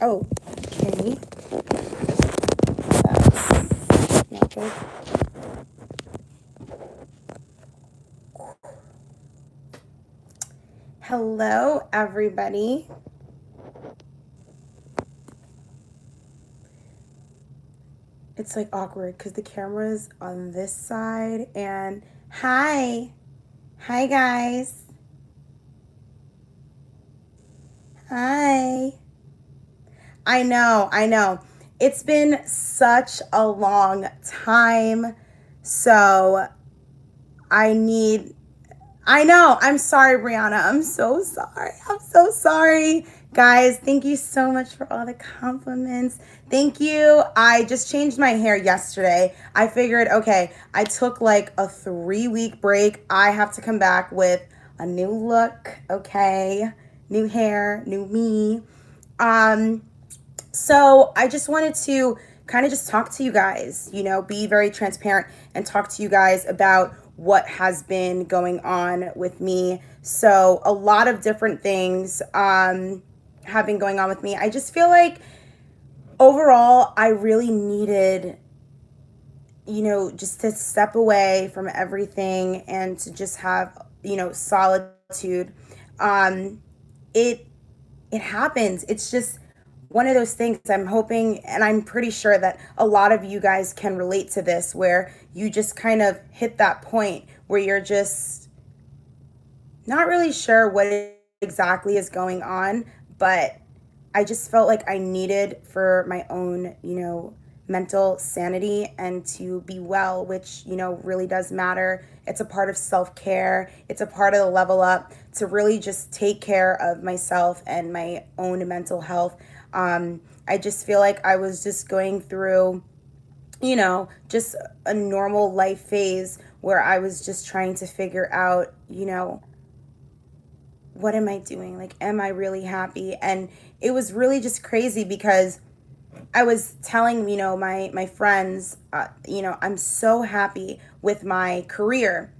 Oh, okay. That's not good. Hello, everybody. It's like awkward because the camera's on this side and hi. Hi, guys. Hi. I know. It's been such a long time. So I need I know. I'm sorry, Brianna. I'm so sorry. I'm so sorry. Guys, thank you so much for all the compliments. Thank you. I just changed my hair yesterday. I figured, okay, I took like a 3 week break. I have to come back with a new look, okay? New hair, new me. Um, so I just wanted to kind of just talk to you guys, be very transparent and talk to you guys about what has been going on with me. So a lot of different things have been going on with me. I just feel like overall, I really needed, just to step away from everything and to just have, solitude. Um, it it happens. It's just one of those things. I'm hoping and I'm pretty sure that a lot of you guys can relate to this, where you just kind of hit that point where you're just not really sure what exactly is going on, but I just felt like I needed for my own, mental sanity and to be well, which, really does matter. It's a part of self care, it's a part of the level up to really just take care of myself and my own mental health. I just feel like I was just going through, just a normal life phase where I was just trying to figure out, what am I doing? Like, am I really happy? And it was really just crazy because I was telling, my friends, I'm so happy with my career,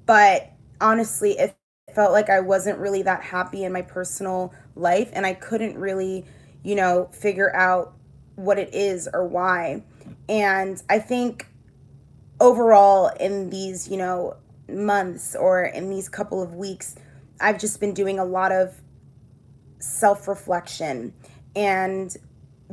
but honestly, it felt like I wasn't really that happy in my personal life, and I couldn't really, figure out what it is or why. And I think overall in these, months or in these couple of weeks, I've just been doing a lot of self reflection and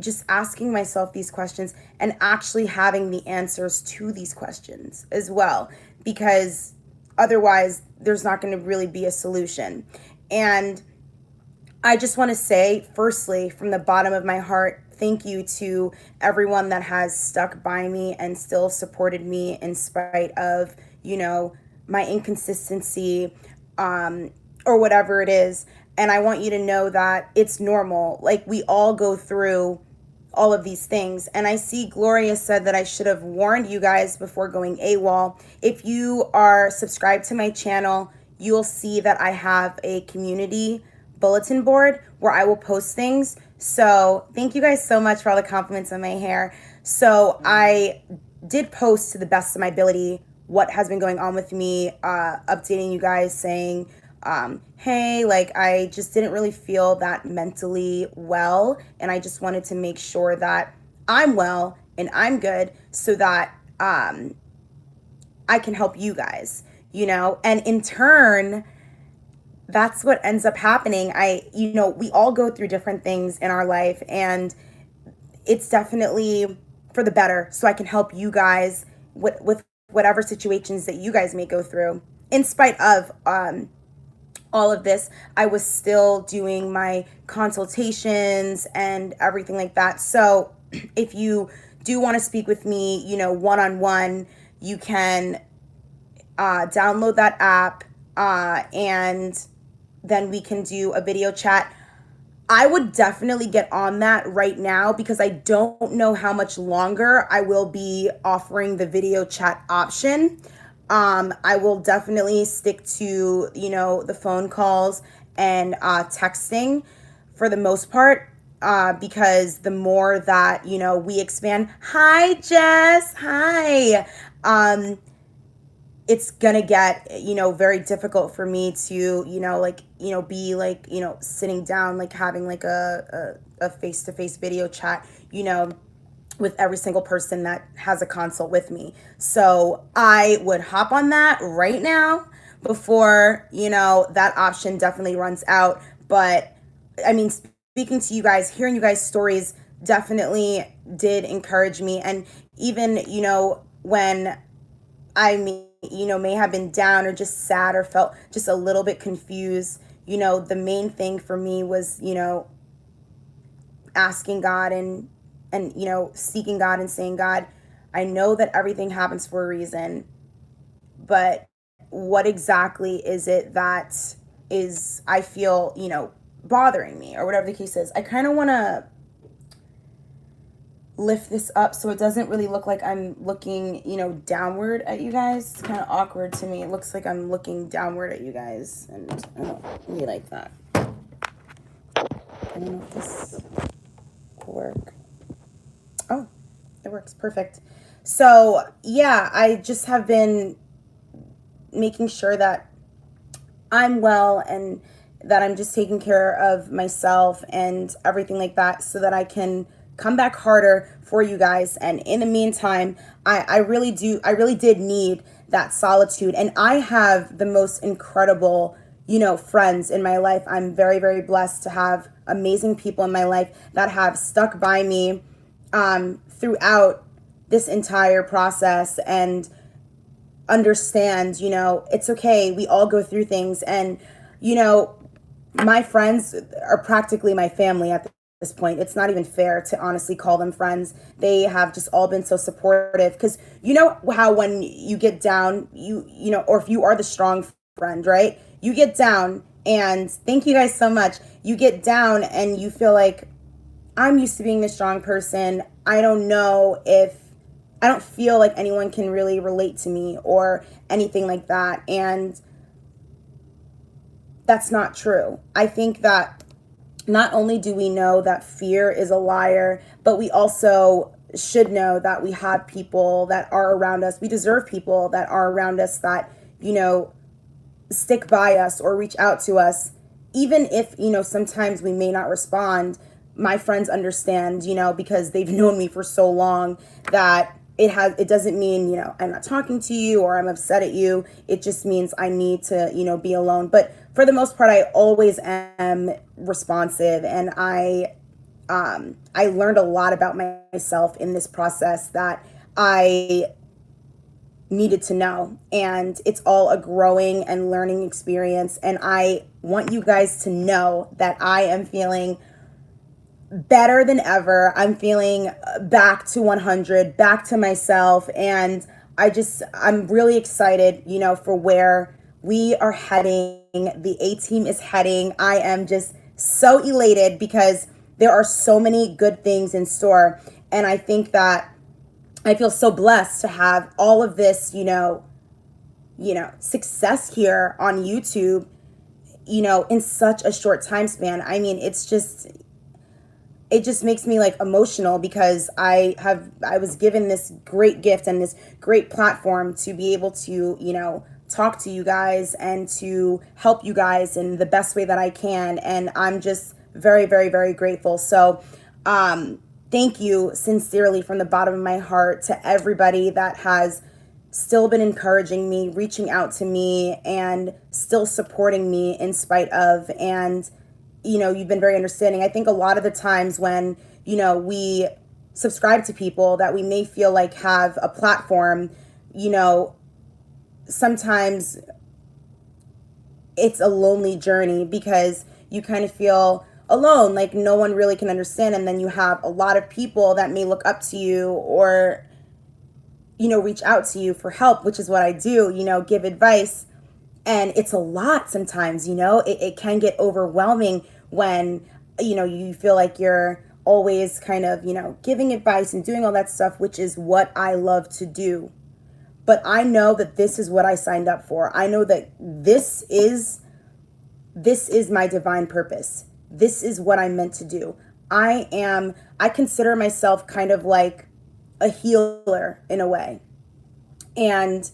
just asking myself these questions and actually having the answers to these questions as well, because otherwise there's not going to really be a solution. And I just want to say, firstly, from the bottom of my heart, thank you to everyone that has stuck by me and still supported me in spite of, my inconsistency, um, or whatever it is. And I want you to know that it's normal. Like, we all go through all of these things. And I see Gloria said that I should have warned you guys before going AWOL. If you are subscribed to my channel, you'll see that I have a community bulletin board where I will post things. So thank you guys so much for all the compliments on my hair. So I did post to the best of my ability what has been going on with me, updating you guys saying, hey, like, I just didn't really feel that mentally well, and I just wanted to make sure that I'm well and I'm good so that I can help you guys, and in turn, that's what ends up happening. We all go through different things in our life, and it's definitely for the better so I can help you guys with whatever situations that you guys may go through. In spite of all of this, I was still doing my consultations and everything like that. So if you do want to speak with me, one on one, you can download that app, and then we can do a video chat. I would definitely get on that right now because I don't know how much longer I will be offering the video chat option. I will definitely stick to, the phone calls and texting for the most part, because the more that, we expand. Hi, Jess. Hi. it's gonna get, very difficult for me to, be like, sitting down, like having like a face-to-face video chat, with every single person that has a consult with me. So I would hop on that right now before, that option definitely runs out. But I mean, speaking to you guys, hearing you guys' stories definitely did encourage me. And even, when may have been down or just sad or felt just a little bit confused, the main thing for me was, asking God and seeking God and saying, God, I know that everything happens for a reason, but what exactly is it that is, I feel, bothering me, or whatever the case is. I kind of want to lift this up so it doesn't really look like I'm looking, downward at you guys. It's kind of awkward to me. It looks like I'm looking downward at you guys, and I don't really like that. I don't know if this will work. Oh, it works. Perfect. So, yeah, I just have been making sure that I'm well and that I'm just taking care of myself and everything like that so that I can come back harder for you guys. And in the meantime, I really did need that solitude. And I have the most incredible, friends in my life. I'm very, very blessed to have amazing people in my life that have stuck by me throughout this entire process and understand, it's okay. We all go through things. And, my friends are practically my family at this point. It's not even fair to honestly call them friends. They have just all been so supportive because you know how when you get down, or if you are the strong friend, right? You get down, and thank you guys so much. You get down and you feel like, I'm used to being the strong person. I don't feel like anyone can really relate to me or anything like that. And that's not true. I think that not only do we know that fear is a liar, but we also should know that we have people that are around us. We deserve people that are around us that, stick by us or reach out to us. Even if, sometimes we may not respond, my friends understand, because they've known me for so long that it doesn't mean, I'm not talking to you or I'm upset at you. It just means I need to, be alone. But for the most part, I always am responsive, and I learned a lot about myself in this process that I needed to know, and it's all a growing and learning experience. And I want you guys to know that I am feeling better than ever. I'm feeling back to 100, back to myself. And I'm really excited, for where we are heading. The A team is heading. I am just so elated because there are so many good things in store. And I think that I feel so blessed to have all of this, success here on YouTube, in such a short time span. I mean, it just makes me like emotional because I was given this great gift and this great platform to be able to, talk to you guys and to help you guys in the best way that I can. And I'm just very, very, very grateful. So, thank you sincerely from the bottom of my heart to everybody that has still been encouraging me, reaching out to me, and still supporting me in spite of. And you've been very understanding. I think a lot of the times when, we subscribe to people that we may feel like have a platform, sometimes it's a lonely journey because you kind of feel alone, like no one really can understand. And then you have a lot of people that may look up to you or, reach out to you for help, which is what I do, give advice. And it's a lot sometimes, it can get overwhelming when, you feel like you're always kind of, giving advice and doing all that stuff, which is what I love to do. But I know that this is what I signed up for. I know that this is my divine purpose. This is what I'm meant to do. I consider myself kind of like a healer in a way. And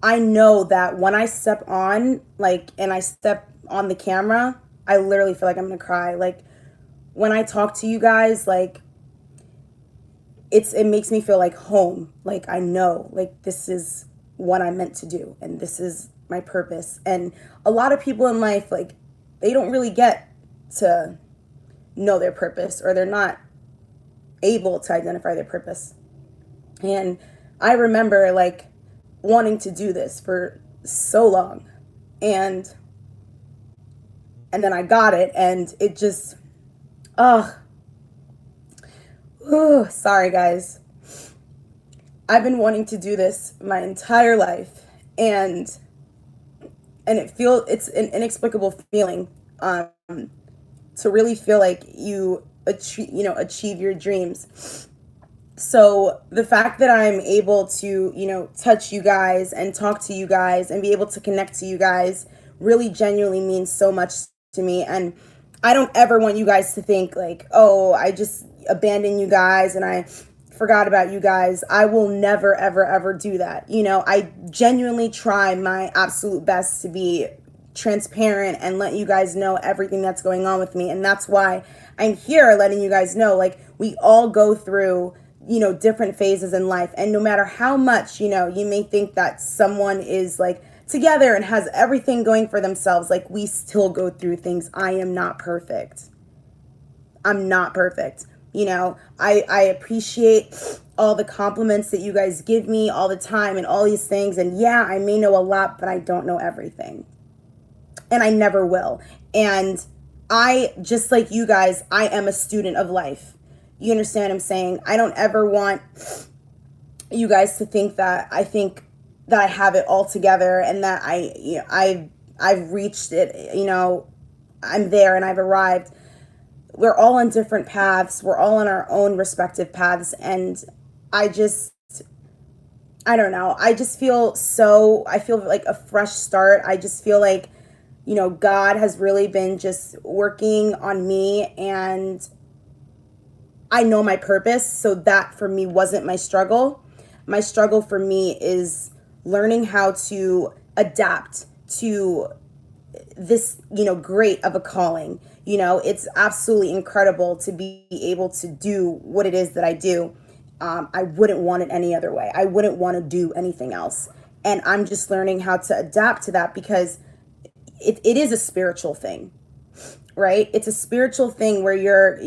I know that when I step on, like, and I step on the camera, I literally feel like I'm gonna cry. Like, when I talk to you guys, like, it makes me feel like home. Like, I know, like, this is what I'm meant to do, and this is my purpose. And a lot of people in life, like, they don't really get to know their purpose, or they're not able to identify their purpose. And I remember, like, wanting to do this for so long, and then I got it, and it just, oh, sorry guys. I've been wanting to do this my entire life, and it's an inexplicable feeling, to really feel like achieve your dreams. So the fact that I'm able to, touch you guys and talk to you guys and be able to connect to you guys really genuinely means so much to me. And I don't ever want you guys to think like, oh, I just abandoned you guys and I forgot about you guys. I will never, ever, ever do that. I genuinely try my absolute best to be transparent and let you guys know everything that's going on with me. And that's why I'm here letting you guys know, like, we all go through, different phases in life. And no matter how much, you may think that someone is like together and has everything going for themselves, like, we still go through things. I am not perfect. I'm not perfect. I appreciate all the compliments that you guys give me all the time and all these things. And yeah, I may know a lot, but I don't know everything. And I never will. And I, just like you guys, I am a student of life. You understand what I'm saying? I don't ever want you guys to think that I think that I have it all together and that I've reached it, I'm there and I've arrived. We're all on different paths. We're all on our own respective paths. And I don't know. I feel like a fresh start. I just feel like, God has really been just working on me, and I know my purpose. So that for me wasn't my struggle. My struggle for me is learning how to adapt to this, great of a calling. It's absolutely incredible to be able to do what it is that I do. I wouldn't want it any other way. I wouldn't want to do anything else. And I'm just learning how to adapt to that because it is a spiritual thing, right? It's a spiritual thing where you're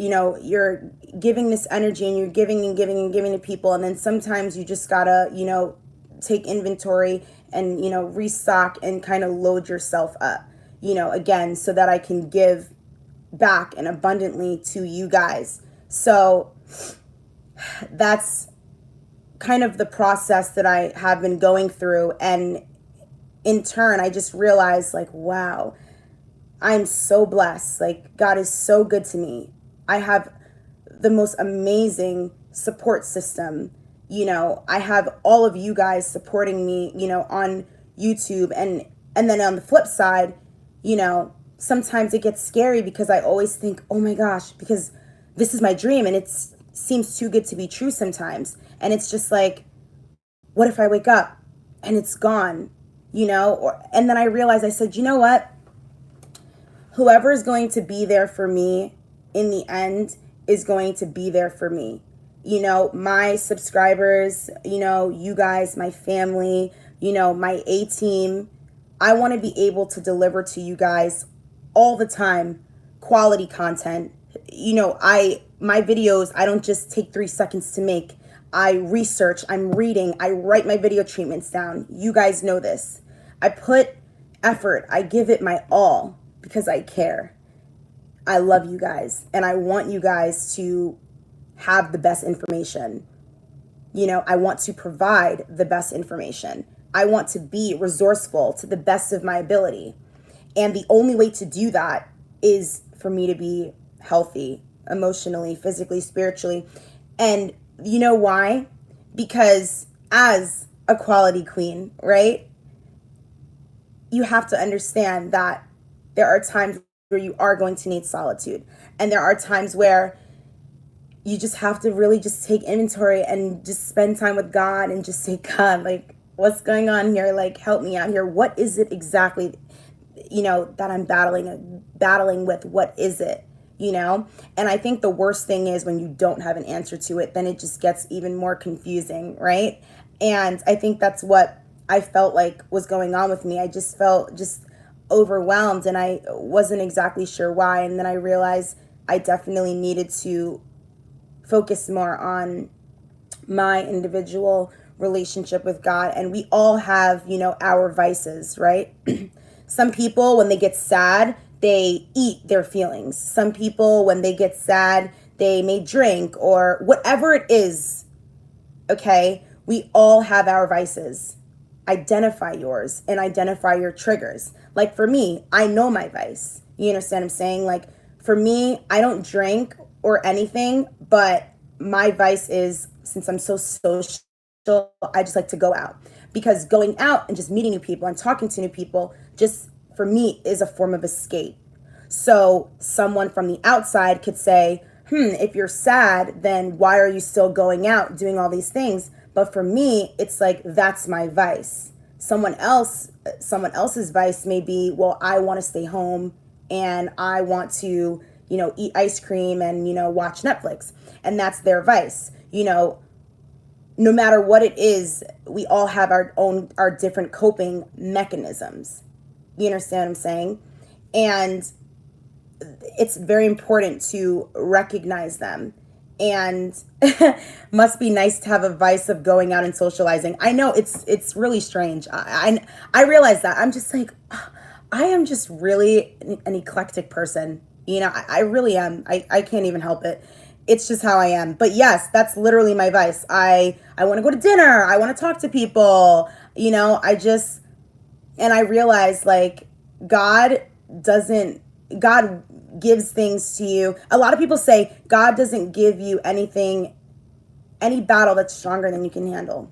giving this energy and you're giving and giving and giving to people. And then sometimes you just gotta, take inventory and, restock and kind of load yourself up, again, so that I can give back and abundantly to you guys. So that's kind of the process that I have been going through. And in turn, I just realized, like, wow, I'm so blessed. Like, God is so good to me. I have the most amazing support system. I have all of you guys supporting me, on YouTube. And then on the flip side, sometimes it gets scary because I always think, oh my gosh, because this is my dream and it seems too good to be true sometimes. And it's just like, what if I wake up and it's gone, and then I realized, I said, you know what? Whoever is going to be there for me in the end is going to be there for me. My subscribers, you guys, my family, my A-team. I want to be able to deliver to you guys all the time quality content. My videos, I don't just take 3 seconds to make. I research, I'm reading, I write my video treatments down. You guys know this. I put effort, I give it my all because I care. I love you guys and I want you guys to have the best information. I want to provide the best information. I want to be resourceful to the best of my ability. And the only way to do that is for me to be healthy, emotionally, physically, spiritually. And you know why? Because as a quality queen, right? You have to understand that there are times where you are going to need solitude. And there are times where you just have to really just take inventory and just spend time with God and just say, God, like, what's going on here? Like, help me out here. What is it exactly, that I'm battling with? What is it? And I think the worst thing is when you don't have an answer to it, then it just gets even more confusing, right? And I think that's what I felt like was going on with me. I just felt just overwhelmed, and I wasn't exactly sure why. And then I realized I definitely needed to focus more on my individual relationship with God. And we all have, our vices, right? Some people, when they get sad, they eat their feelings. Some people, when they get sad, they may drink or whatever it is. Okay? We all have our vices. Identify yours and identify your triggers. Like for me, I know my vice. You understand what I'm saying? Like for me, I don't drink or anything, but my vice is, since I'm so social, I just like to go out, because going out and just meeting new people and talking to new people just for me is a form of escape. So someone from the outside could say, if you're sad, then why are you still going out doing all these things? But for me, it's like, that's my vice. Someone else's vice may be, well, I want to stay home and I want to, eat ice cream and, watch Netflix. And that's their vice. No matter what it is, we all have our different coping mechanisms. You understand what I'm saying? And it's very important to recognize them. And must be nice to have a vice of going out and socializing. I know it's really strange. I realize that. I'm just like, I am just really an eclectic person. I really am. I can't even help it. It's just how I am. But yes, that's literally my vice. I want to go to dinner. I want to talk to people. And I realize, like, God gives things to you. A lot of people say God doesn't give you any battle that's stronger than you can handle.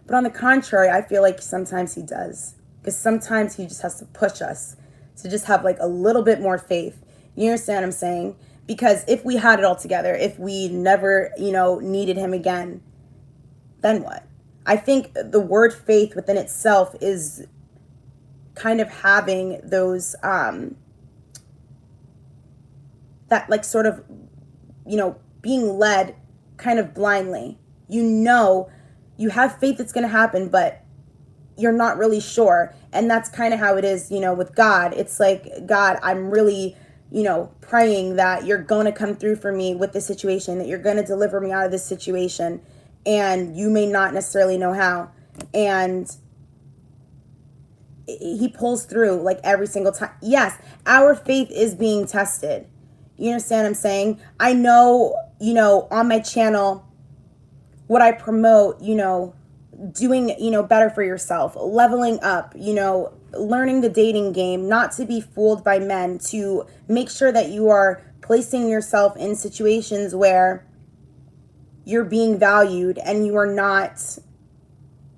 But on the contrary, I feel like sometimes he does. Because sometimes he just has to push us to just have like a little bit more faith. You understand what I'm saying? Because if we had it all together, if we never, needed him again, then what? I think the word faith within itself is kind of having those, that like sort of, being led kind of blindly. You have faith that's going to happen, but you're not really sure. And that's kind of how it is, with God. It's like, God, I'm really, praying that you're going to come through for me with this situation, that you're going to deliver me out of this situation. And you may not necessarily know how. And he pulls through like every single time. Yes, our faith is being tested. You understand what I'm saying? I know, on my channel, what I promote, doing, better for yourself, leveling up, learning the dating game, not to be fooled by men, to make sure that you are placing yourself in situations where you're being valued and you are not,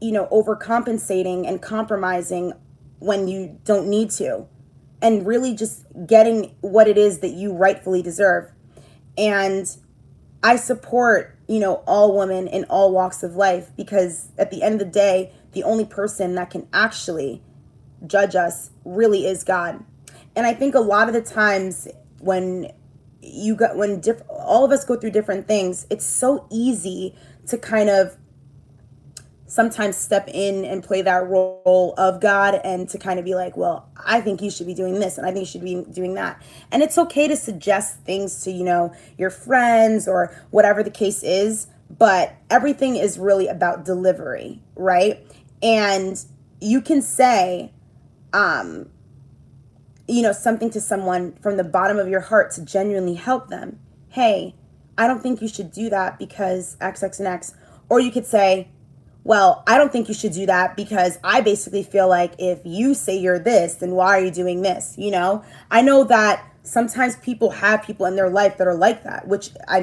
overcompensating and compromising when you don't need to, and really just getting what it is that you rightfully deserve. And I support, all women in all walks of life, because at the end of the day, the only person that can actually judge us really is God. And I think a lot of the times when all of us go through different things, it's so easy to kind of sometimes step in and play that role of God, and to kind of be like, well, I think you should be doing this and I think you should be doing that. And it's okay to suggest things to, your friends or whatever the case is, but everything is really about delivery, right? And you can say, something to someone from the bottom of your heart to genuinely help them. Hey, I don't think you should do that because X, X, and X. Or you could say, well, I don't think you should do that because I basically feel like if you say you're this, then why are you doing this? I know that sometimes people have people in their life that are like that, which, I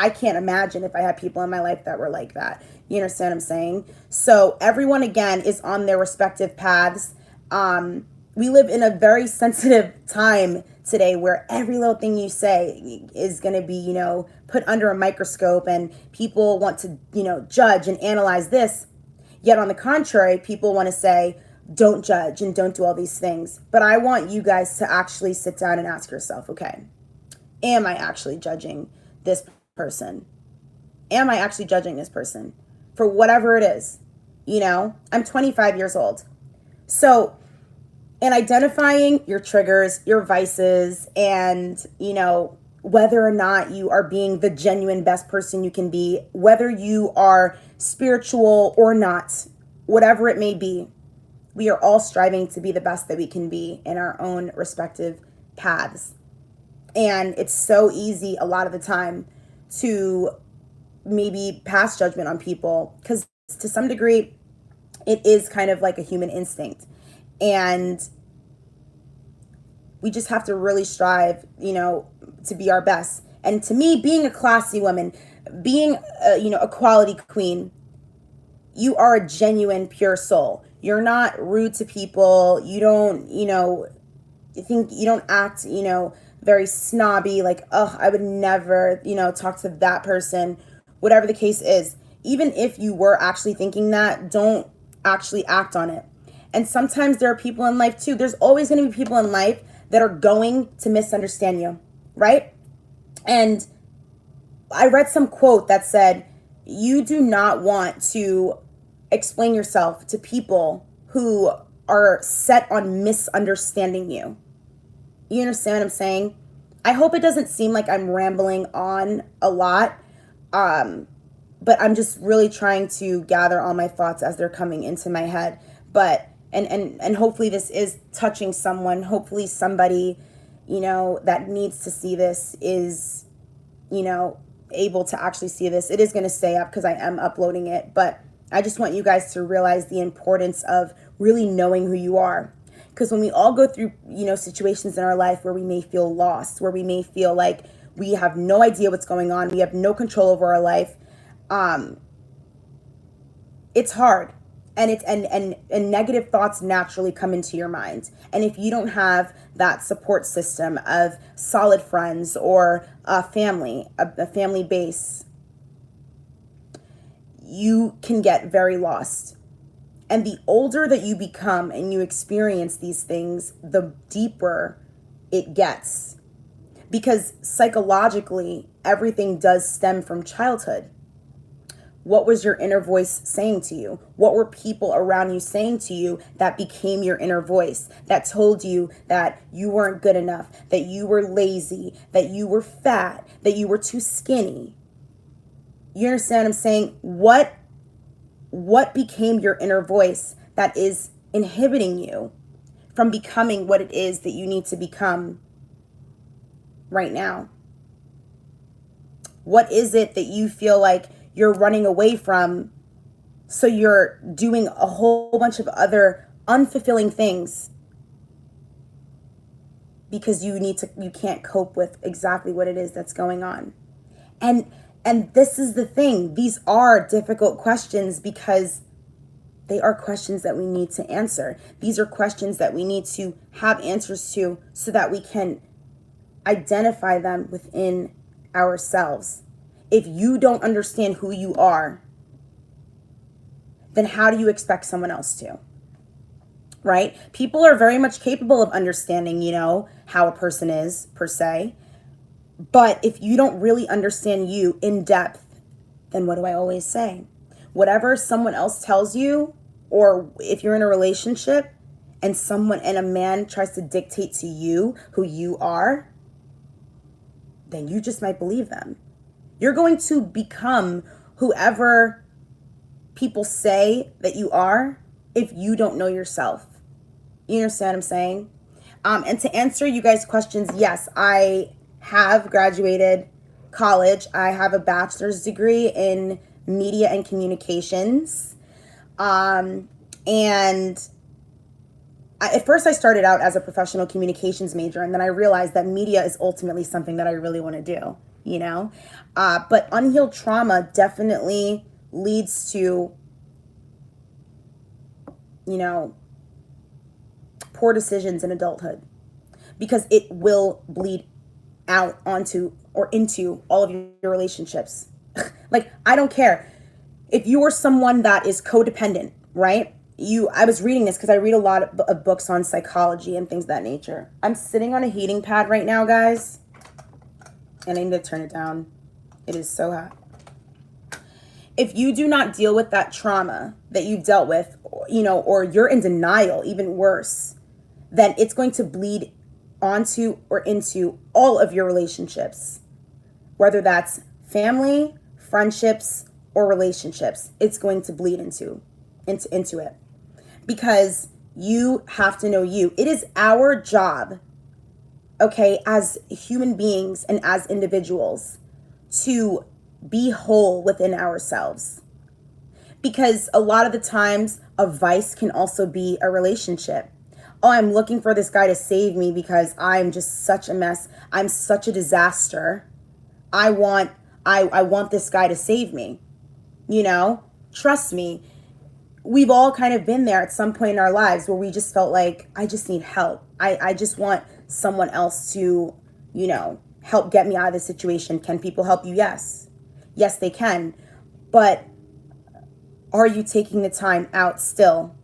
can't imagine if I had people in my life that were like that. You understand what I'm saying? So everyone, again, is on their respective paths. We live in a very sensitive time today where every little thing you say is going to be, put under a microscope, and people want to, judge and analyze this. Yet on the contrary, people want to say, don't judge and don't do all these things. But I want you guys to actually sit down and ask yourself, okay, am I actually judging this person? Am I actually judging this person for whatever it is? I'm 25 years old. So, in identifying your triggers, your vices, and, whether or not you are being the genuine best person you can be, whether you are spiritual or not, whatever it may be, we are all striving to be the best that we can be in our own respective paths. And it's so easy a lot of the time to maybe pass judgment on people because to some degree it is kind of like a human instinct. And we just have to really strive, to be our best. And to me, being a classy woman, being, a quality queen, you are a genuine, pure soul. You're not rude to people. You don't, you don't act, very snobby, like, oh, I would never, talk to that person, whatever the case is. Even if you were actually thinking that, don't actually act on it. And sometimes there are people in life too. There's always going to be people in life that are going to misunderstand you, right? And I read some quote that said, you do not want to explain yourself to people who are set on misunderstanding you. You understand what I'm saying? I hope it doesn't seem like I'm rambling on a lot, but I'm just really trying to gather all my thoughts as they're coming into my head. But and hopefully this is touching someone. Hopefully somebody, that needs to see this is, able to actually see this. It is going to stay up because I am uploading it, but I just want you guys to realize the importance of really knowing who you are. Because when we all go through, situations in our life where we may feel lost, where we may feel like we have no idea what's going on, we have no control over our life, it's hard. And and negative thoughts naturally come into your mind. And if you don't have that support system of solid friends or a family base, you can get very lost. And the older that you become and you experience these things, the deeper it gets. Because psychologically, everything does stem from childhood. What was your inner voice saying to you? What were people around you saying to you that became your inner voice, that told you that you weren't good enough, that you were lazy, that you were fat, that you were too skinny? You understand what I'm saying? What became your inner voice that is inhibiting you from becoming what it is that you need to become right now? What is it that you feel like you're running away from, so you're doing a whole bunch of other unfulfilling things because you can't cope with exactly what it is that's going on? And this is the thing. These are difficult questions because they are questions that we need to answer. These are questions that we need to have answers to so that we can identify them within ourselves. If you don't understand who you are, then how do you expect someone else to? Right? People are very much capable of understanding, how a person is per se. But if you don't really understand you in depth, then what do I always say? Whatever someone else tells you, or if you're in a relationship and a man tries to dictate to you who you are, then you just might believe them. You're going to become whoever people say that you are if you don't know yourself. You understand what I'm saying? And to answer you guys' questions, yes, I have graduated college. I have a bachelor's degree in media and communications. And at first I started out as a professional communications major, and then I realized that media is ultimately something that I really want to do, but unhealed trauma definitely leads to, poor decisions in adulthood, because it will bleed out onto or into all of your relationships. Like, I don't care. if you are someone that is codependent, right? I was reading this because I read a lot of books on psychology and things of that nature. I'm sitting on a heating pad right now, guys, and I need to turn it down. It is so hot. If you do not deal with that trauma that you dealt with, or you're in denial, even worse, then it's going to bleed onto or into all of your relationships, whether that's family, friendships, or relationships. It's going to bleed into it, because you have to know you. It is our job, okay, as human beings and as individuals, to be whole within ourselves. Because a lot of the times, a vice can also be a relationship. Oh, I'm looking for this guy to save me because I'm just such a mess. I'm such a disaster. I want this guy to save me. Trust me. We've all kind of been there at some point in our lives where we just felt like, I just need help. I just want someone else to, help get me out of this situation. Can people help you? Yes. Yes, they can. But are you taking the time out still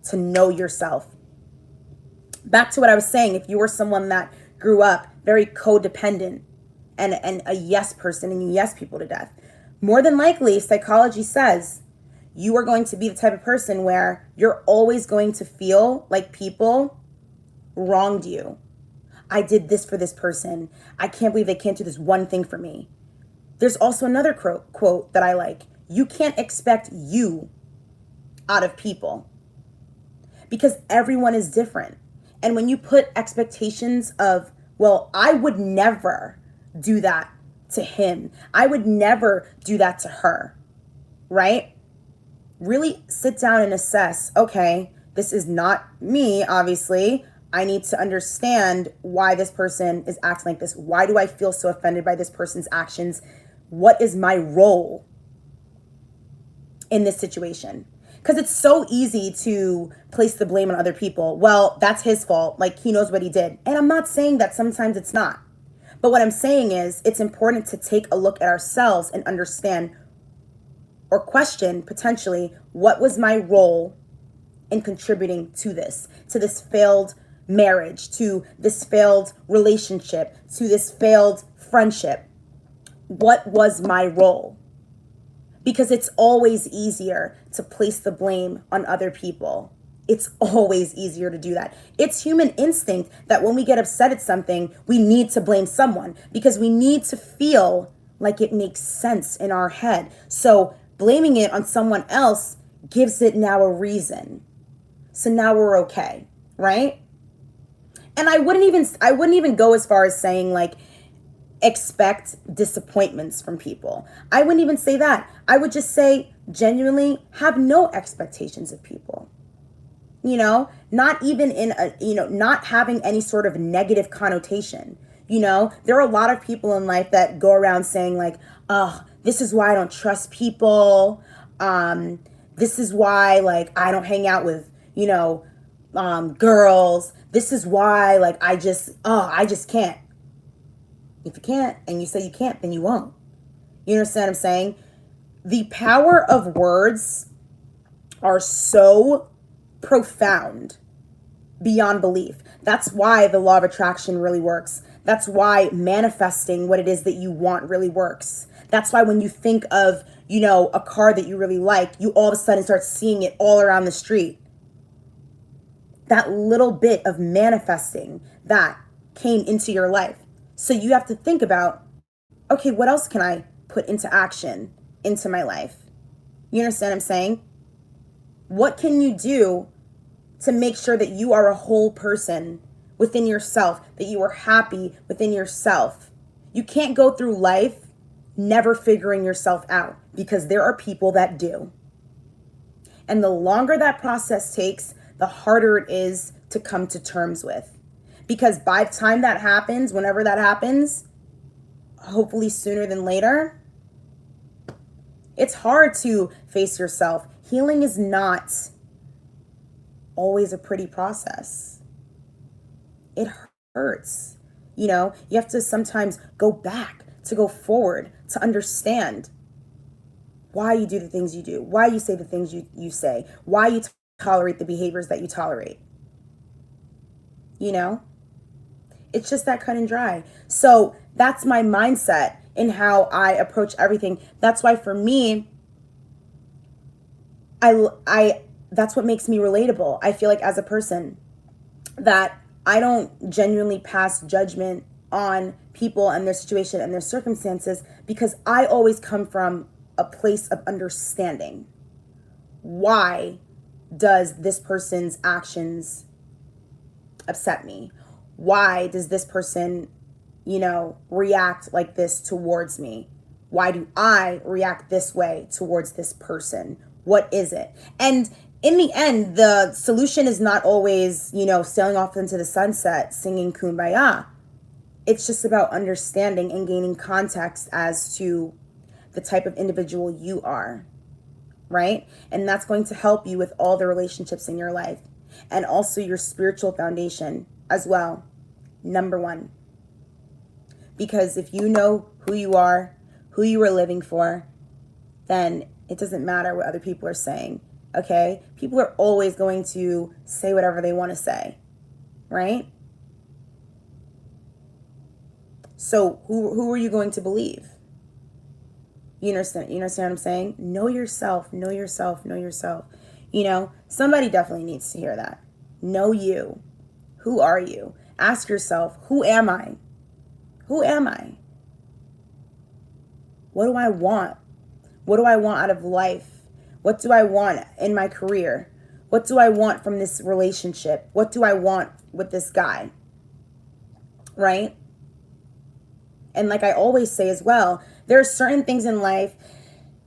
to know yourself? Back to what I was saying, if you were someone that grew up very codependent and a yes person and you yes people to death, more than likely, psychology says you are going to be the type of person where you're always going to feel like people wronged you. I did this for this person. I can't believe they can't do this one thing for me. There's also another quote that I like. You can't expect you out of people, because everyone is different. And when you put expectations of, well, I would never do that to him, I would never do that to her, right? Really sit down and assess, okay, this is not me, obviously. I need to understand why this person is acting like this. Why do I feel so offended by this person's actions? What is my role in this situation? Because it's so easy to place the blame on other people. Well, that's his fault. Like, he knows what he did. And I'm not saying that sometimes it's not. But what I'm saying is it's important to take a look at ourselves and understand or question potentially, what was my role in contributing to this failed marriage, to this failed relationship, to this failed friendship? What was my role? Because it's always easier to place the blame on other people. It's always easier to do that. It's human instinct that when we get upset at something, we need to blame someone because we need to feel like it makes sense in our head. So blaming it on someone else gives it now a reason. So now we're okay, right? And I wouldn't even go as far as saying like, expect disappointments from people. I wouldn't even say that. I would just say genuinely have no expectations of people. Not even in not having any sort of negative connotation. There are a lot of people in life that go around saying like, oh, this is why I don't trust people. This is why like I don't hang out with, girls. This is why like I just can't. If you can't, and you say you can't, then you won't. You understand what I'm saying? The power of words are so profound beyond belief. That's why the law of attraction really works. That's why manifesting what it is that you want really works. That's why when you think of, a car that you really like, you all of a sudden start seeing it all around the street. That little bit of manifesting that came into your life. So you have to think about, okay, what else can I put into action into my life? You understand what I'm saying? What can you do to make sure that you are a whole person within yourself, that you are happy within yourself? You can't go through life never figuring yourself out, because there are people that do. And the longer that process takes, the harder it is to come to terms with. Because by the time that happens, whenever that happens, hopefully sooner than later, it's hard to face yourself. Healing is not always a pretty process. It hurts. You have to sometimes go back to go forward to understand why you do the things you do, why you say the things you say, why you tolerate the behaviors that you tolerate. You know? It's just that cut and dry. So that's my mindset in how I approach everything. That's why for me, I that's what makes me relatable. I feel like as a person that I don't genuinely pass judgment on people and their situation and their circumstances, because I always come from a place of understanding. Why does this person's actions upset me? Why does this person, react like this towards me? Why do I react this way towards this person? What is it? And in the end, the solution is not always, sailing off into the sunset, singing Kumbaya. It's just about understanding and gaining context as to the type of individual you are, right? And that's going to help you with all the relationships in your life and also your spiritual foundation as well. Number one, because if you know who you are, who you are living for, then it doesn't matter what other people are saying, okay? People are always going to say whatever they want to say, right? So who are you going to believe? You understand what I'm saying? Know yourself, know yourself, know yourself. Somebody definitely needs to hear that. Know you. Who are you? Ask yourself, who am I? Who am I? What do I want? What do I want out of life? What do I want in my career? What do I want from this relationship? What do I want with this guy? Right? And like I always say as well, there are certain things in life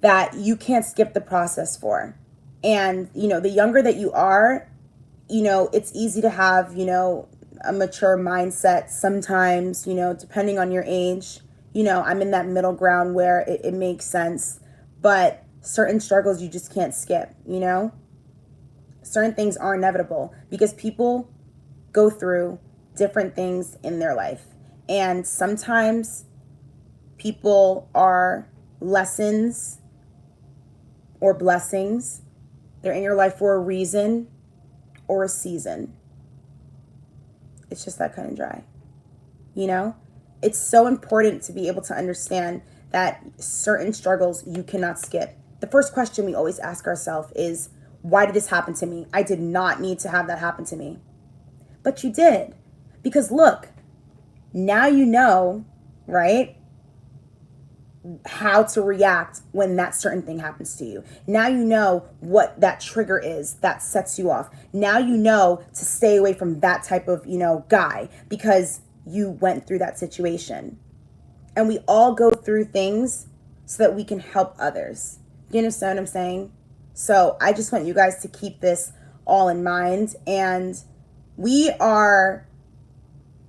that you can't skip the process for. And, the younger that you are, it's easy to have, a mature mindset sometimes, depending on your age. I'm in that middle ground where it makes sense. But certain struggles you just can't skip, Certain things are inevitable because people go through different things in their life. And sometimes people are lessons or blessings. They're in your life for a reason or a season. It's just that kind of dry. It's so important to be able to understand that certain struggles you cannot skip. The first question we always ask ourselves is, why did this happen to me? I did not need to have that happen to me. But you did. Because look, now you know, right, how to react when that certain thing happens to you. Now you know what that trigger is that sets you off. Now you know to stay away from that type of, guy because you went through that situation. And we all go through things so that we can help others. You understand what I'm saying? So I just want you guys to keep this all in mind. And we are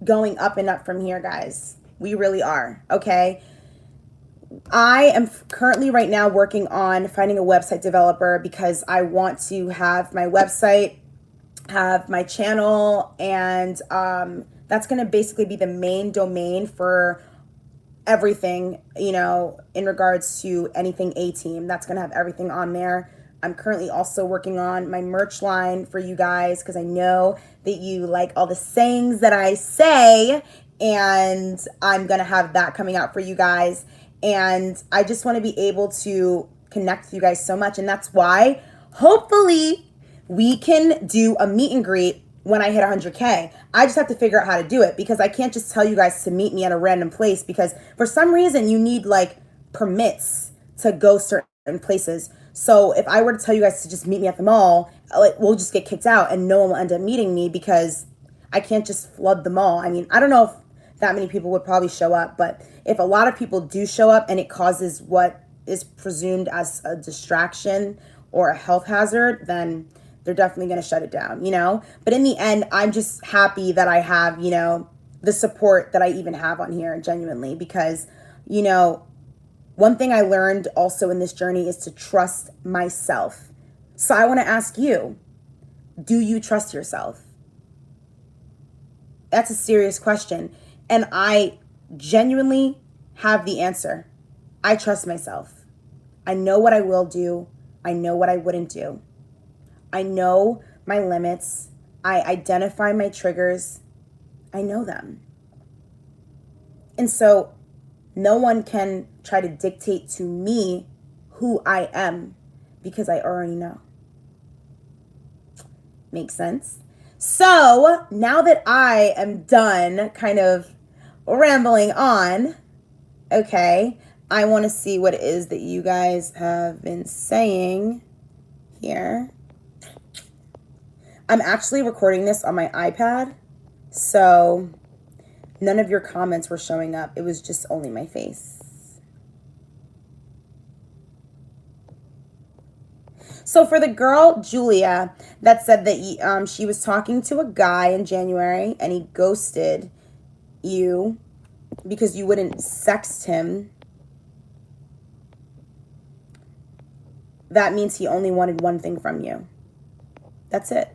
going up and up from here, guys. We really are, okay? I am currently right now working on finding a website developer because I want to have my website, have my channel, and that's going to basically be the main domain for everything, in regards to anything A-Team. That's going to have everything on there. I'm currently also working on my merch line for you guys because I know that you like all the sayings that I say, and I'm going to have that coming out for you guys. And I just want to be able to connect with you guys so much. And that's why, hopefully, we can do a meet and greet when I hit 100K. I just have to figure out how to do it because I can't just tell you guys to meet me at a random place because for some reason you need permits to go certain places. So if I were to tell you guys to just meet me at the mall, we'll just get kicked out and no one will end up meeting me because I can't just flood the mall. I mean, I don't know if that many people would probably show up, but if a lot of people do show up and it causes what is presumed as a distraction or a health hazard, then they're definitely going to shut it down, But in the end, I'm just happy that I have, the support that I even have on here, genuinely, because, one thing I learned also in this journey is to trust myself. So I want to ask you, do you trust yourself? That's a serious question. And I genuinely have the answer. I trust myself. I know what I will do. I know what I wouldn't do. I know my limits. I identify my triggers. I know them. And so no one can try to dictate to me who I am because I already know. Makes sense? So now that I am done kind of rambling on, okay, I want to see what it is that you guys have been saying here. I'm actually recording this on my iPad, so none of your comments were showing up. It was just only my face. So for the girl, Julia, that said that she was talking to a guy in January and he ghosted you because you wouldn't sext him, that means he only wanted one thing from you. That's it.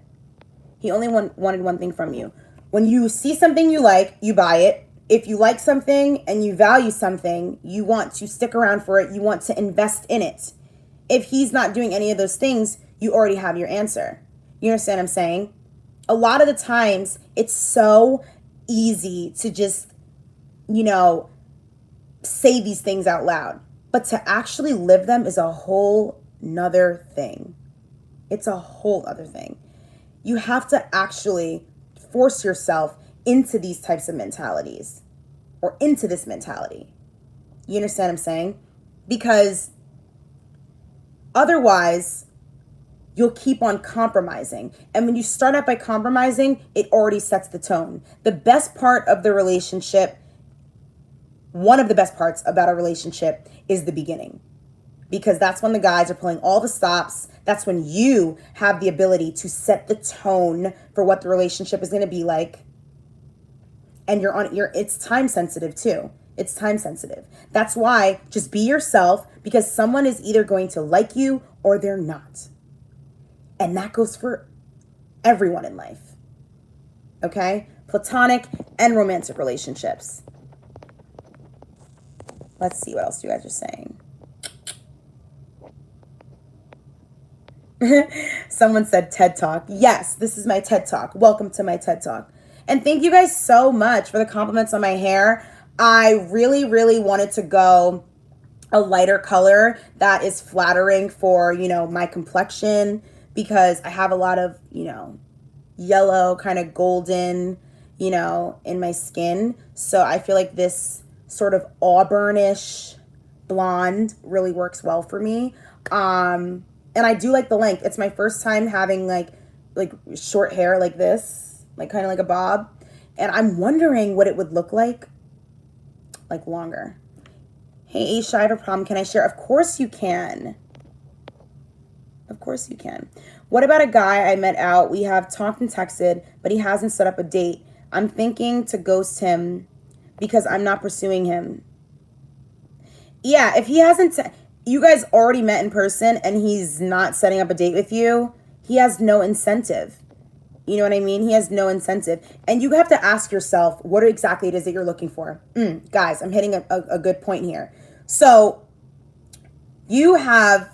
He only wanted one thing from you. When you see something you like, you buy it. If you like something and you value something, you want to stick around for it. You want to invest in it. If he's not doing any of those things, you already have your answer. You understand what I'm saying? A lot of the times, it's so easy to just, say these things out loud. But to actually live them is a whole nother thing. It's a whole other thing. You have to actually force yourself into these types of mentalities or into this mentality. You understand what I'm saying? Because otherwise, you'll keep on compromising. And when you start out by compromising, it already sets the tone. The best part of the relationship, one of the best parts about a relationship is the beginning. Because that's when the guys are pulling all the stops. That's when you have the ability to set the tone for what the relationship is going to be like. And it's time sensitive too. It's time sensitive. That's why just be yourself, because someone is either going to like you or they're not. And that goes for everyone in life. Okay? Platonic and romantic relationships. Let's see what else you guys are saying. Someone said TED Talk. Yes, this is my TED Talk. Welcome to my TED Talk. And thank you guys so much for the compliments on my hair. I really, really wanted to go a lighter color that is flattering for, my complexion, because I have a lot of, yellow, kind of golden, in my skin. So I feel like this sort of auburnish blonde really works well for me. And I do like the length. It's my first time having like short hair like this, like kind of like a bob. And I'm wondering what it would look like longer. Hey, Asha, I have a problem. Can I share? Of course you can. Of course you can. What about a guy I met out? We have talked and texted, but he hasn't set up a date. I'm thinking to ghost him because I'm not pursuing him. Yeah, if he hasn't... you guys already met in person and he's not setting up a date with you, he has no incentive. You know what I mean? He has no incentive. And you have to ask yourself what exactly it is that you're looking for. Guys, I'm hitting a good point here. So you have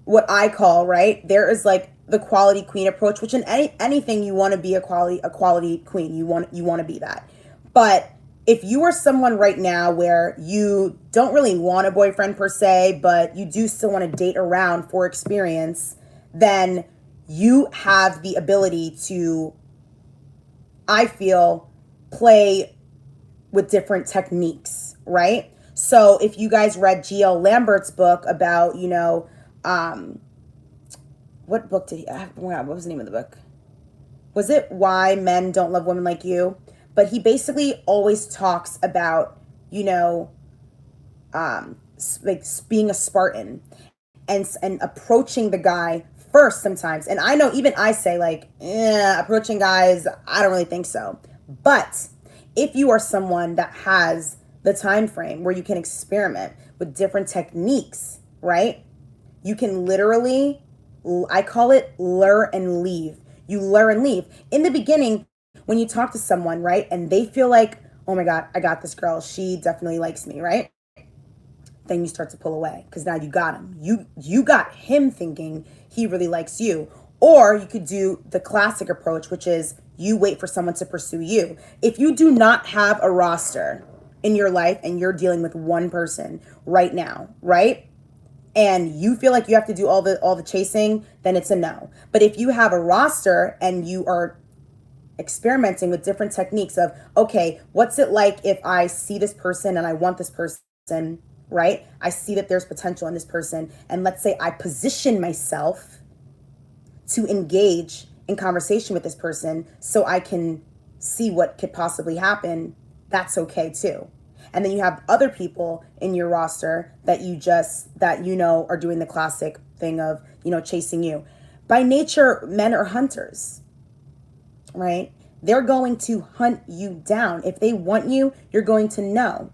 what I call, right? There is like the quality queen approach, which in anything you want to be a quality queen. You want to be that. But if you are someone right now where you don't really want a boyfriend per se, but you do still want to date around for experience, then you have the ability to, I feel, play with different techniques, right? So if you guys read G.L. Lambert's book about, what book did he, what was the name of the book? Was it Why Men Don't Love Women Like You? But he basically always talks about, like being a Spartan and approaching the guy first sometimes. And I know even I say approaching guys, I don't really think so. But if you are someone that has the time frame where you can experiment with different techniques, right? You can literally, I call it lure and leave. You lure and leave. In the beginning, when you talk to someone, right, and they feel like, oh my God, I got this girl. She definitely likes me, right? then you start to pull away because now you got him. You got him thinking he really likes you. Or you could do the classic approach, which is you wait for someone to pursue you. If you do not have a roster in your life and you're dealing with one person right now, right? And you feel like you have to do all the chasing, then it's a no. But if you have a roster and you are experimenting with different techniques of, okay, what's it like if I see this person and I want this person, right? I see that there's potential in this person. And let's say I position myself to engage in conversation with this person so I can see what could possibly happen. That's okay too. And then you have other people in your roster that are doing the classic thing of, chasing you. By nature, men are hunters, right? They're going to hunt you down. If they want you, you're going to know.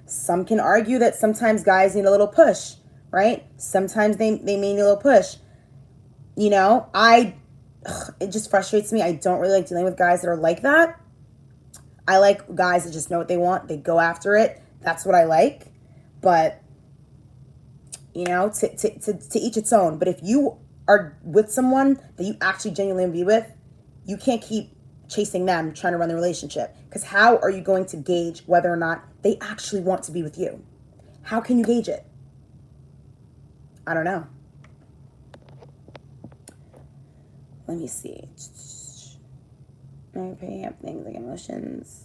Some can argue that sometimes guys need a little push, right? Sometimes they may need a little push. It just frustrates me. I don't really like dealing with guys that are like that. I like guys that just know what they want. They go after it. That's what I like. But, to each its own. But if you are with someone that you actually genuinely be with, you can't keep chasing them, trying to run the relationship. Because how are you going to gauge whether or not they actually want to be with you? How can you gauge it? I don't know. Let me see. I'm picking up things like emotions.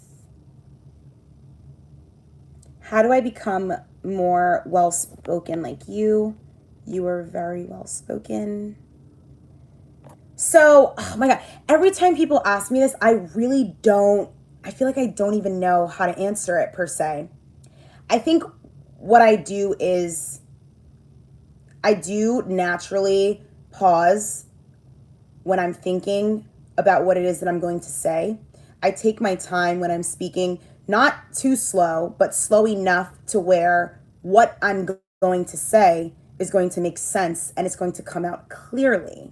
How do I become more well-spoken like you? You are very well-spoken. So, oh my God, every time people ask me this, I feel like I don't even know how to answer it per se. I think what I do is I do naturally pause when I'm thinking about what it is that I'm going to say. I take my time when I'm speaking, not too slow, but slow enough to where what I'm going to say is going to make sense and it's going to come out clearly.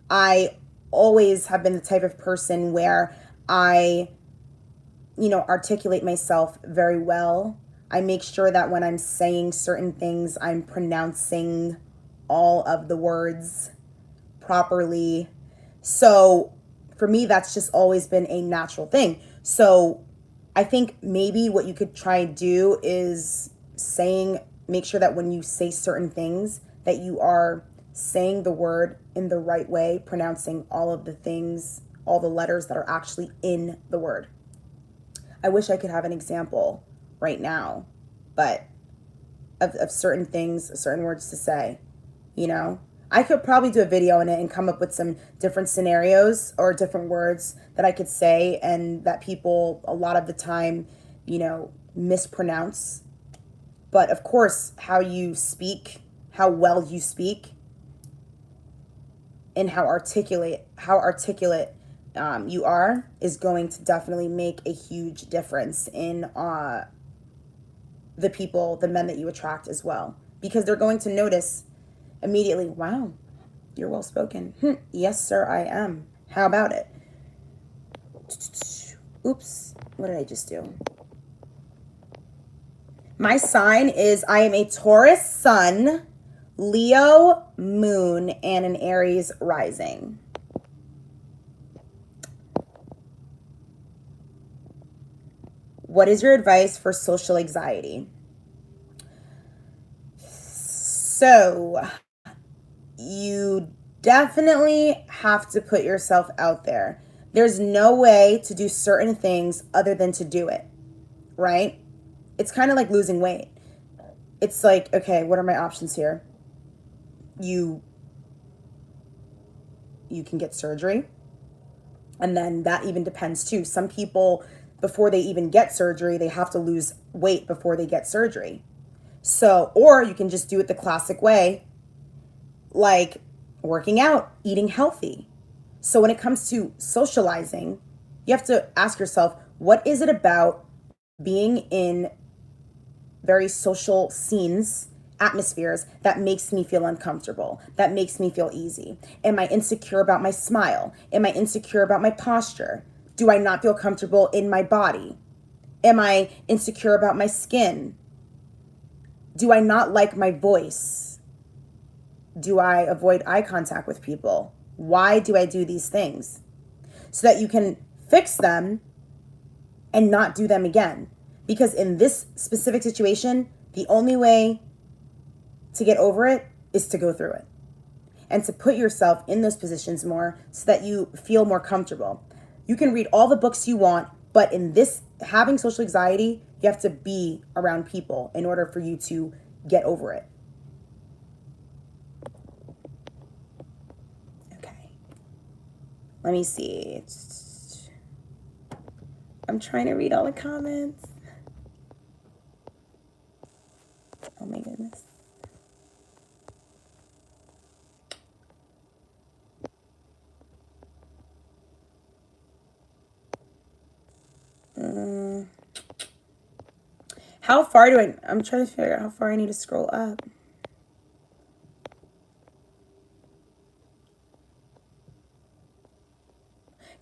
I always have been the type of person where I, articulate myself very well. I make sure that when I'm saying certain things, I'm pronouncing all of the words properly. So for me, that's just always been a natural thing. So I think maybe what you could try and do is make sure that when you say certain things that you are saying the word in the right way, pronouncing all of the things, all the letters that are actually in the word. I wish I could have an example right now, but of certain things, certain words to say, I could probably do a video on it and come up with some different scenarios or different words that I could say and that people a lot of the time, mispronounce. But of course, how you speak, how well you speak, and how articulate you are is going to definitely make a huge difference in the men that you attract as well. Because they're going to notice immediately, wow, you're well spoken. Yes, sir, I am. How about it? Oops, what did I just do? My sign is I am a Taurus sun, Leo moon, and an Aries rising. What is your advice for social anxiety? So, you definitely have to put yourself out there. There's no way to do certain things other than to do it, right? It's kind of like losing weight. It's like, okay, what are my options here? You can get surgery. And then that even depends too. Some people, before they even get surgery, they have to lose weight before they get surgery. So, or you can just do it the classic way, like working out, eating healthy. So when it comes to socializing, you have to ask yourself, what is it about being in very social scenes, atmospheres that makes me feel uncomfortable, that makes me feel easy? Am I insecure about my smile? Am I insecure about my posture? Do I not feel comfortable in my body? Am I insecure about my skin? Do I not like my voice? Do I avoid eye contact with people? Why do I do these things? So that you can fix them and not do them again. Because in this specific situation, the only way to get over it is to go through it and to put yourself in those positions more so that you feel more comfortable. You can read all the books you want, but in this, having social anxiety, you have to be around people in order for you to get over it. Okay. Let me see. I'm trying to read all the comments. Oh my goodness. How far I'm trying to figure out how far I need to scroll up.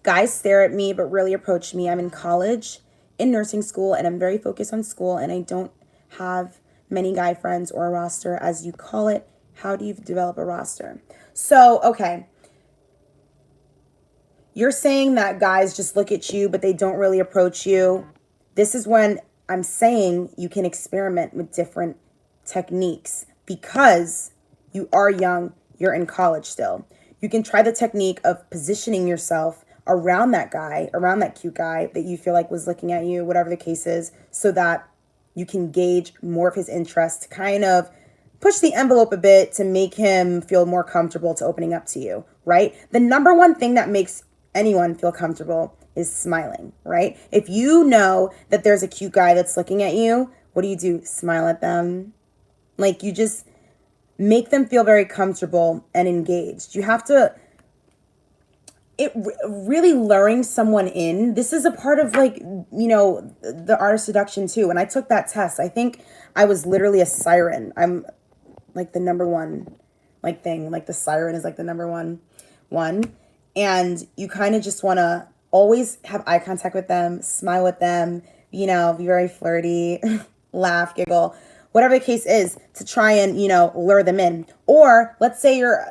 Guys stare at me, but really approach me. I'm in college, in nursing school, and I'm very focused on school, and I don't have many guy friends or a roster, as you call it. How do you develop a roster? So, okay. You're saying that guys just look at you, but they don't really approach you. This is when I'm saying you can experiment with different techniques because you are young, you're in college still. You can try the technique of positioning yourself around that guy, around that cute guy that you feel like was looking at you, whatever the case is, so that you can gauge more of his interest to kind of push the envelope a bit to make him feel more comfortable to opening up to you, right? The number one thing that makes anyone feel comfortable is smiling, right? If you know that there's a cute guy that's looking at you, what do? Smile at them. Like, you just make them feel very comfortable and engaged. You have to, really luring someone in. This is a part of, like, the art of seduction too. When I took that test, I think I was literally a siren. I'm like the number one, like, thing, like the siren is like the number one. And you kind of just want to always have eye contact with them, smile with them, be very flirty, laugh, giggle, whatever the case is, to try and, lure them in. Or let's say you're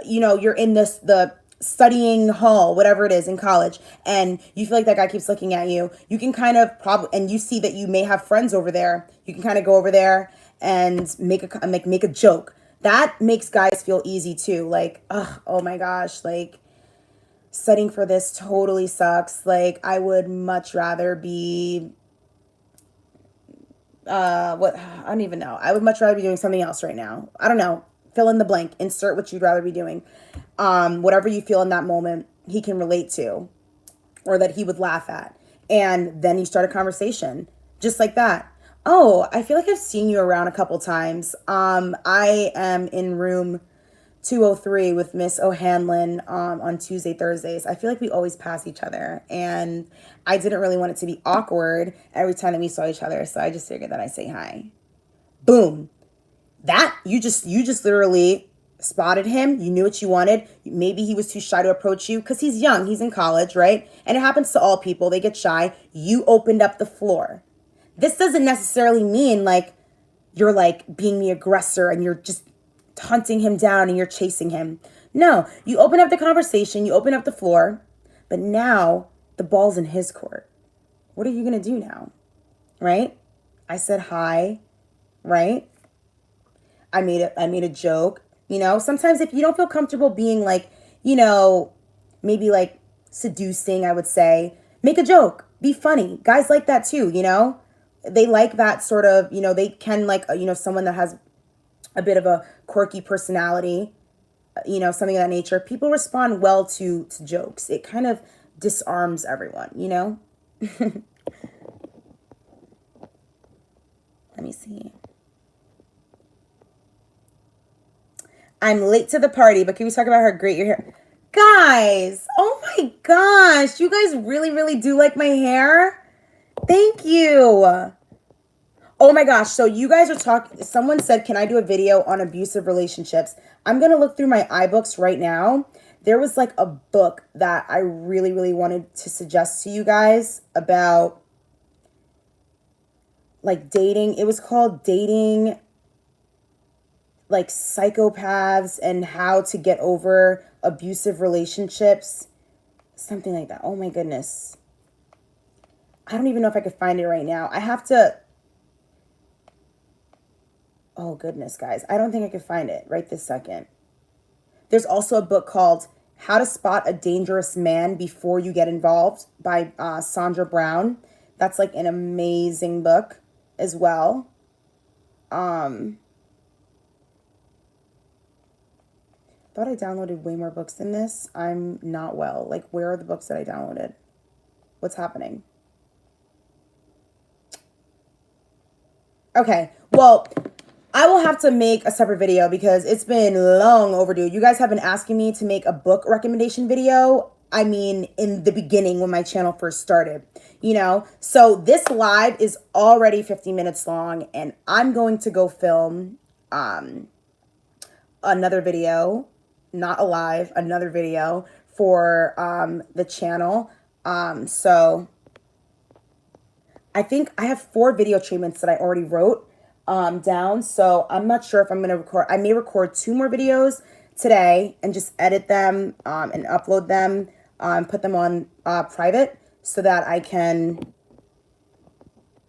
in the studying hall, whatever it is in college, and you feel like that guy keeps looking at you. You can kind of and you see that you may have friends over there. You can kind of go over there and make a joke. That makes guys feel easy too. Like, oh my gosh, like, studying for this totally sucks. Like, I would much rather be I don't even know. I would much rather be doing something else right now. I don't know. Fill in the blank. Insert what you'd rather be doing. Whatever you feel in that moment, he can relate to, or that he would laugh at. And then you start a conversation just like that. Oh, I feel like I've seen you around a couple times. I am in room 203 with Miss O'Hanlon on Tuesday, Thursdays. I feel like we always pass each other, and I didn't really want it to be awkward every time that we saw each other, so I just figured that I'd say hi. Boom. That, you just literally spotted him. You knew what you wanted. Maybe he was too shy to approach you because he's young. He's in college, right? And it happens to all people. They get shy. You opened up the floor. This doesn't necessarily mean like you're like being the aggressor and you're just hunting him down and you're chasing him. No, you open up the conversation, you open up the floor, but now the ball's in his court. What are you going to do now? Right? I said hi, right? I made a joke. Sometimes if you don't feel comfortable being like, maybe like seducing, I would say, make a joke, be funny. Guys like that too, they like that sort of, they can like, someone that has a bit of a quirky personality, something of that nature. People respond well to jokes. It kind of disarms everyone, Let me see. I'm late to the party, but can we talk about how great your hair? Guys, oh my gosh, you guys really, really do like my hair? Thank you. Oh my gosh, so you guys are talking, someone said, can I do a video on abusive relationships? I'm going to look through my iBooks right now. There was like a book that I really, really wanted to suggest to you guys about like dating. It was called Dating like psychopaths and how to get over abusive relationships. Something like that. Oh my goodness. I don't even know if I could find it right now. I have to. Oh goodness, guys. I don't think I could find it right this second. There's also a book called How to Spot a Dangerous Man Before You Get Involved by Sandra Brown. That's like an amazing book as well. Thought I downloaded way more books than this. I'm not well. Like, where are the books that I downloaded? What's happening? Okay, well, I will have to make a separate video because it's been long overdue. You guys have been asking me to make a book recommendation video. I mean, in the beginning when my channel first started, you know? So this live is already 50 minutes long, and I'm going to go film another video, not a live, another video for the channel. So I think I have 4 video treatments that I already wrote down. So I'm not sure if I'm going to record. I may record 2 more videos today and just edit them and upload them, put them on private so that I can,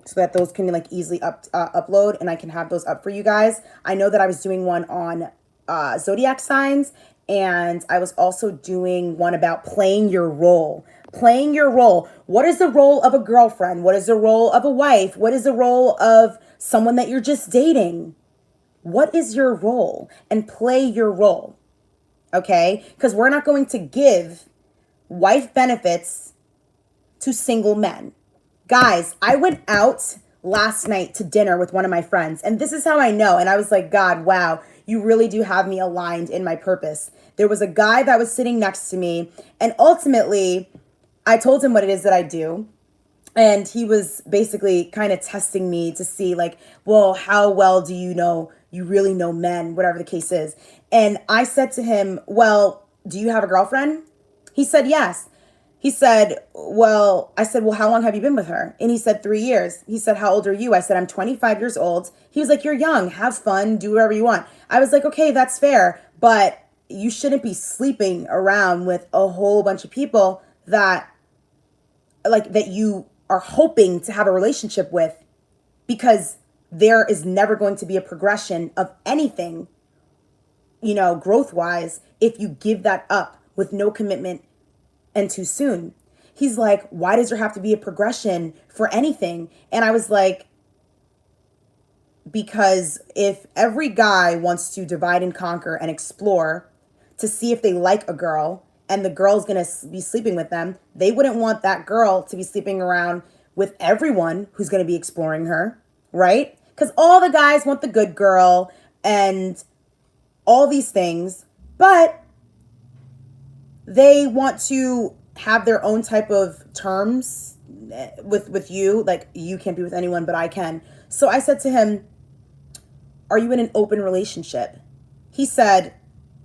so that those can like easily upload and I can have those up for you guys. I know that I was doing one on zodiac signs, and I was also doing one about playing your role. Playing your role. What is the role of a girlfriend? What is the role of a wife? What is the role of someone that you're just dating? What is your role? And play your role. Okay? Because we're not going to give wife benefits to single men. Guys, I went out last night to dinner with one of my friends, and this is how I know. And I was like, God, wow, you really do have me aligned in my purpose. There was a guy that was sitting next to me, and ultimately I told him what it is that I do. And he was basically kind of testing me to see like, well, how well do you know, you really know men, whatever the case is. And I said to him, well, do you have a girlfriend? He said, yes. He said, well, I said, well, how long have you been with her? And he said, 3 years. He said, how old are you? I said, I'm 25 years old. He was like, you're young, have fun, do whatever you want. I was like, okay, that's fair. But you shouldn't be sleeping around with a whole bunch of people that you are hoping to have a relationship with, because there is never going to be a progression of anything, you know, growth wise, if you give that up with no commitment and too soon. He's like, why does there have to be a progression for anything? And I was like, because if every guy wants to divide and conquer and explore to see if they like a girl, and the girl's going to be sleeping with them, they wouldn't want that girl to be sleeping around with everyone who's going to be exploring her, right? Because all the guys want the good girl and all these things, but they want to have their own type of terms with you. Like, you can't be with anyone, but I can. So I said to him, are you in an open relationship? He said,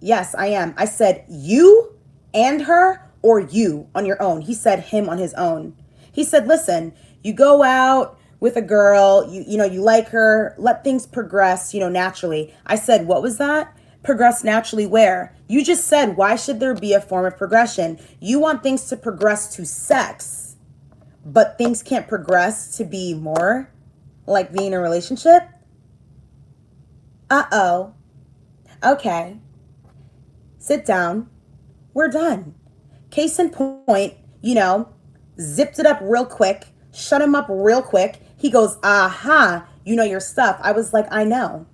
yes, I am. I said, you and her, or you on your own? He said, him on his own. He said, listen, you go out with a girl, you know, you like her, let things progress, you know, naturally. I said, what was that? Progress naturally where? You just said, why should there be a form of progression? You want things to progress to sex, but things can't progress to be more like being in a relationship? Uh-oh. Okay. Sit down. We're done. Case in point, you know, zipped it up real quick, shut him up real quick. He goes, aha, you know your stuff. I was like, I know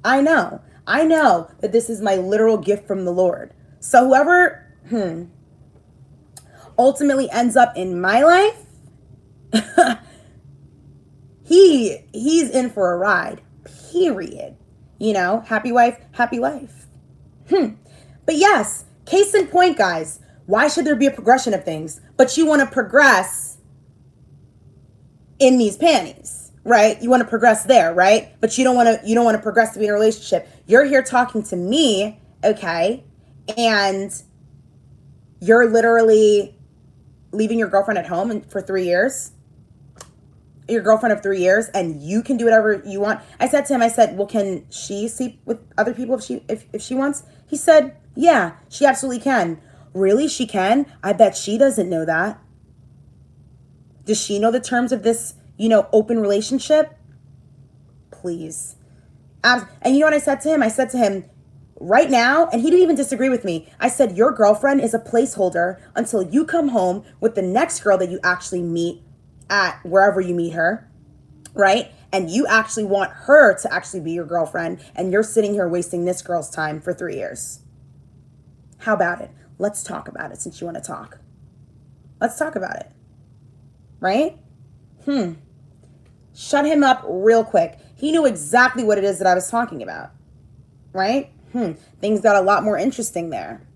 that this is my literal gift from the Lord. So whoever ultimately ends up in my life, he's in for a ride, period. You know, happy wife, happy life. But yes, case in point, guys, why should there be a progression of things? But you want to progress in these panties, right? You want to progress there, right? But you don't want to progress to be in a relationship. You're here talking to me, okay? And you're literally leaving your girlfriend at home for 3 years. your girlfriend of 3 years and you can do whatever you want. I said to him, I said, well, can she sleep with other people if she wants? He said, yeah, she absolutely can. Really? She can? I bet she doesn't know that. Does she know the terms of this, open relationship? Please. And you know what I said to him? I said to him, right now, and he didn't even disagree with me. I said, your girlfriend is a placeholder until you come home with the next girl that you actually meet at wherever you meet her, right? And you actually want her to actually be your girlfriend, and you're sitting here wasting this girl's time for 3 years. How about it? Let's talk about it since you want to talk. Let's talk about it. Right? Shut him up real quick. He knew exactly what it is that I was talking about. Right? Things got a lot more interesting there.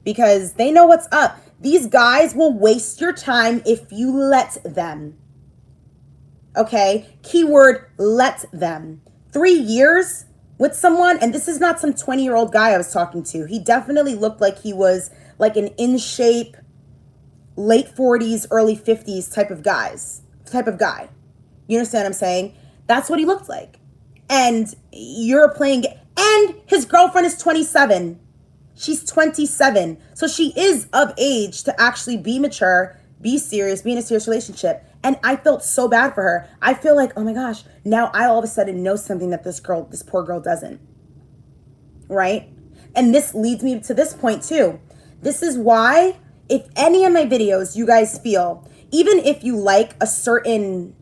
Because they know what's up. These guys will waste your time if you let them. Okay? Keyword, let them. 3 years with someone, and this is not some 20-year-old guy I was talking to. He definitely looked like he was like an in-shape, late 40s, early 50s type of guy. You understand what I'm saying? That's what he looked like. And you're playing, and his girlfriend is 27. She's 27. So she is of age to actually be mature, be serious, be in a serious relationship. And I felt so bad for her. I feel like, oh my gosh, now I all of a sudden know something that this poor girl doesn't. Right? And this leads me to this point too. This is why, if any of my videos you guys feel, even if you like a certain,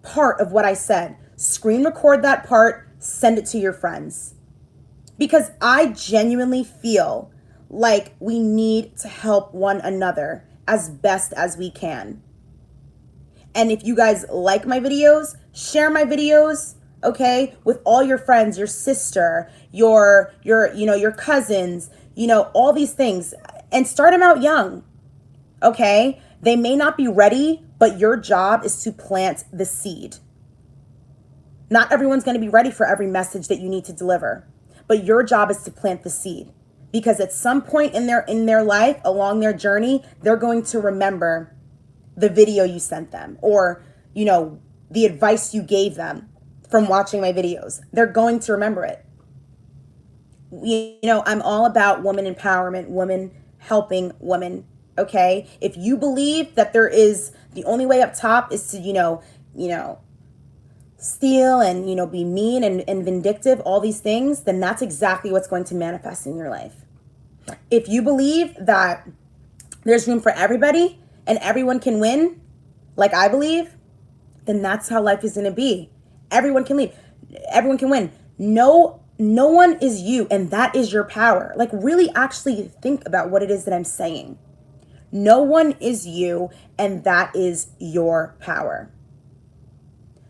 part of what I said, screen record that part, send it to your friends. Because I genuinely feel like we need to help one another as best as we can. And if you guys like my videos, share my videos, okay, with all your friends, your sister, your cousins, all these things, and start them out young, okay? They may not be ready, but your job is to plant the seed. Not everyone's going to be ready for every message that you need to deliver, but your job is to plant the seed. Because at some point in their life, along their journey, they're going to remember the video you sent them, or, the advice you gave them from watching my videos. They're going to remember it. I'm all about woman empowerment, women helping women, okay? If you believe that the only way up top is to, steal and, be mean and vindictive, all these things, then that's exactly what's going to manifest in your life. If you believe that there's room for everybody and everyone can win, like I believe, then that's how life is going to be. Everyone can lead. Everyone can win. No one is you, and that is your power. Like, really actually think about what it is that I'm saying. No one is you, and that is your power.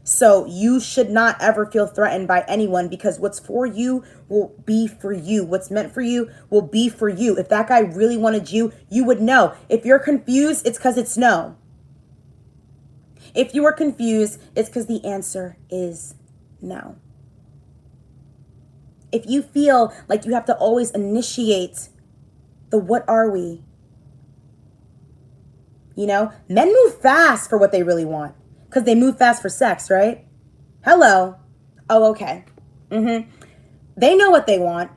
So you should not ever feel threatened by anyone, because what's for you will be for you. What's meant for you will be for you. If that guy really wanted you, you would know. If you're confused, it's because it's no. If you are confused, it's because the answer is no. If you feel like you have to always initiate the what are we? Men move fast for what they really want. Because they move fast for sex, right? Hello. Oh, okay. They know what they want,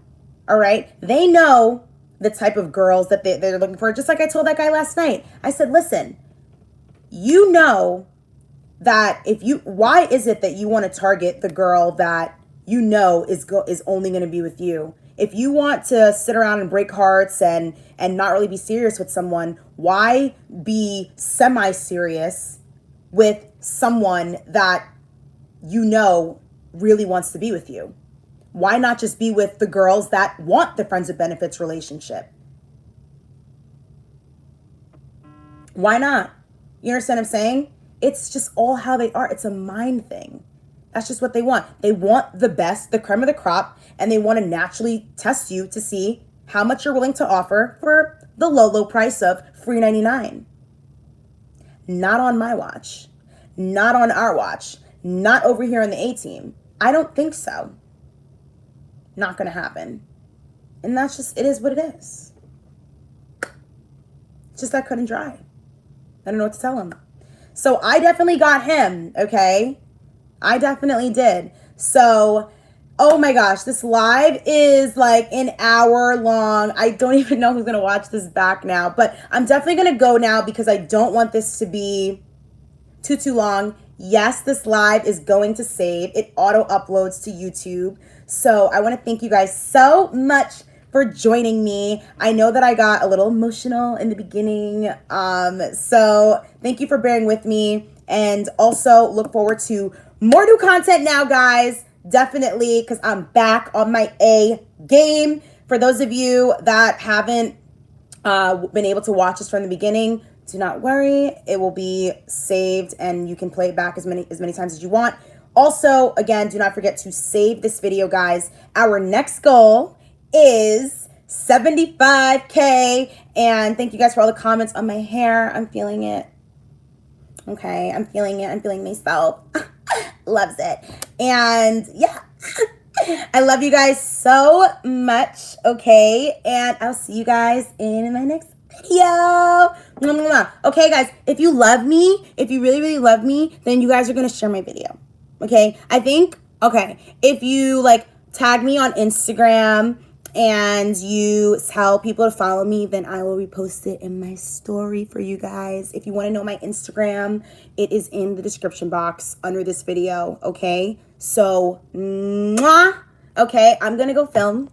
all right? They know the type of girls that they're looking for. Just like I told that guy last night. I said, listen, you know that why is it that you want to target the girl that you know is only going to be with you? If you want to sit around and break hearts and not really be serious with someone, why be semi-serious with someone that you know really wants to be with you? Why not just be with the girls that want the friends with benefits relationship? Why not? You understand what I'm saying? It's just all how they are. It's a mind thing. That's just what they want. They want the best, the creme of the crop, and they want to naturally test you to see how much you're willing to offer for the low price of free $99. Not on my watch. Not on our watch. Not over here in the A-team. I don't think so. Not going to happen. And that's just, it is what it is. It's just that cut and dry. I don't know what to tell him. So I definitely got him, okay? I definitely did. So, oh my gosh, this live is like an hour long. I don't even know who's going to watch this back now, but I'm definitely going to go now because I don't want this to be too long. Yes, this live is going to save. It auto uploads to YouTube. So I want to thank you guys so much for joining me. I know that I got a little emotional in the beginning. So thank you for bearing with me, and also look forward to more new content now, guys. Definitely, because I'm back on my A game. For those of you that haven't been able to watch this from the beginning, do not worry. It will be saved and you can play it back as many times as you want. Also, again, do not forget to save this video, guys. Our next goal is 75K. And thank you guys for all the comments on my hair. I'm feeling it. Okay, I'm feeling it. I'm feeling myself. Loves it. And yeah. I love you guys so much, okay? And I'll see you guys in my next video. Okay, guys, if you love me, if you really, really love me, then you guys are going to share my video, okay? I think, okay, if you, like, tag me on Instagram and you tell people to follow me, then I will repost it in my story for you guys. If you want to know my Instagram, it is in the description box under this video, okay? So, mwah! Okay, I'm gonna go film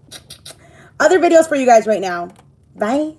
other videos for you guys right now. Bye.